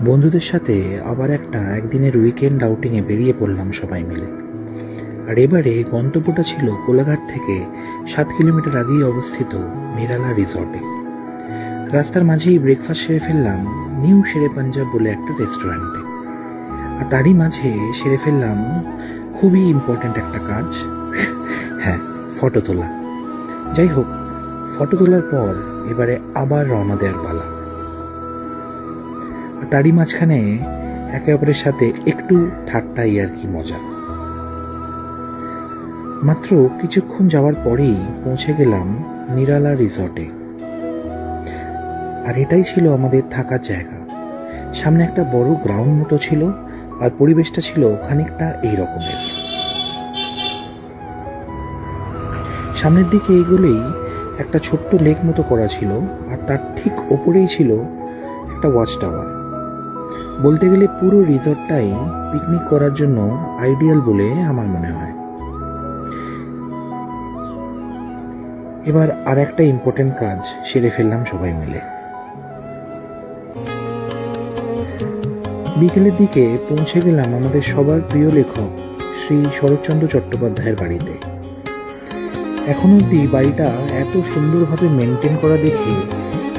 বন্ধুদের সাথে আবার একদিনের উইকেন্ড আউটিংয়ে বেরিয়ে পড়লাম সবাই মিলে। আর এবারে গন্তব্যটা ছিল কোলাঘাট থেকে 7 কিলোমিটার আগেই অবস্থিত নিরালা রিসর্টে। রাস্তার মাঝেই ব্রেকফাস্ট সেরে ফেললাম নিউ শেরে পাঞ্জাব বলে একটা রেস্টুরেন্টে। আর তারই মাঝে সেরে ফেললাম খুবই ইম্পর্ট্যান্ট একটা কাজ, হ্যাঁ, ফটো তোলা। যাই হোক, ফটো তোলার পর এবারে আবার রওনা দেওয়ার পালা। তারই মাঝখানে একে অপরের সাথে একটু ঠাট্টাই আর কি মজা। মাত্র কিছুক্ষণ যাওয়ার পরেই পৌঁছে গেলাম নিরালা রিসর্টে। আর এটাই ছিল আমাদের থাকার জায়গা। সামনে একটা বড় গ্রাউন্ড মতো ছিল, আর পরিবেশটা ছিল খানিকটা এই রকমের। সামনের দিকে এগোলেই একটা ছোট্ট লেক মতো করা ছিল, আর তার ঠিক ওপরেই ছিল একটা ওয়াচ টাওয়ার। বলতে গেলে পুরো রিসর্টটাই পিকনিক করার জন্য আইডিয়াল বলে আমার মনে হয়। এবার আর একটা ইম্পর্টেন্ট কাজ সেরে ফেললাম সবাই মিলে। বিকেলের দিকে পৌঁছে গেলাম আমাদের সবার প্রিয় লেখক শ্রী শরৎচন্দ্র চট্টোপাধ্যায়ের বাড়িতে। এখন অবধি বাড়িটা এত সুন্দরভাবে মেনটেন করা দেখে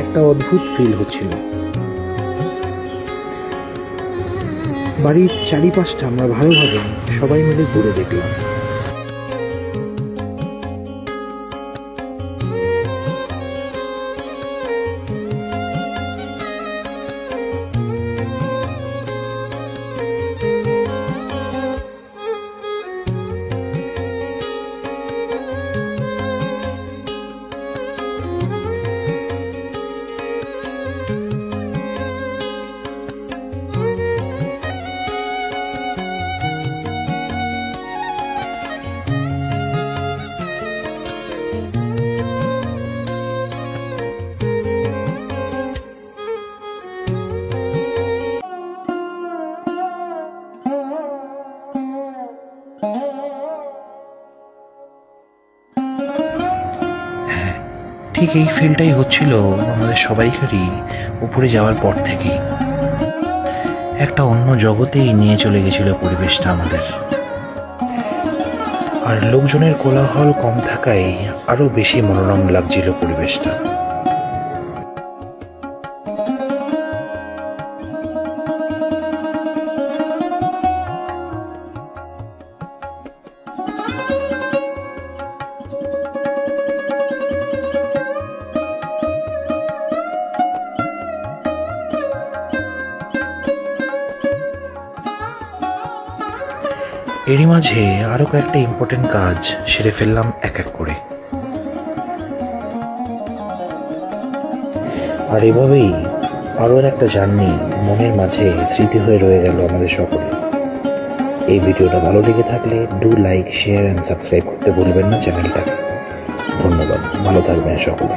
একটা অদ্ভুত ফিল হচ্ছিল। বাড়ির চারিপাশটা আমরা ভালোভাবে সবাই মিলে ঘুরে দেখলাম। ঠিক এই ফিলটাই হচ্ছিল আমাদের সবাইকারই উপরে যাওয়ার পর থেকেই। একটা অন্য জগতেই নিয়ে চলে গেছিল পরিবেশটা আমাদের। আর লোকজনের কোলাহল কম থাকায় আরো বেশি মনোরম লাগছিল পরিবেশটা। এরই মাঝে আরো কয়েকটা ইম্পর্টেন্ট কাজ সেরে ফেললাম এক এক করে। আর এভাবেই আরো একটা জার্নি মনের মাঝে স্মৃতি হয়ে রয়ে গেল আমাদের সকলে। এই ভিডিওটা ভালো লেগে থাকলে do like, share and subscribe করতে ভুলবেন না চ্যানেলটাকে। ধন্যবাদ, ভালো থাকবেন সকলে।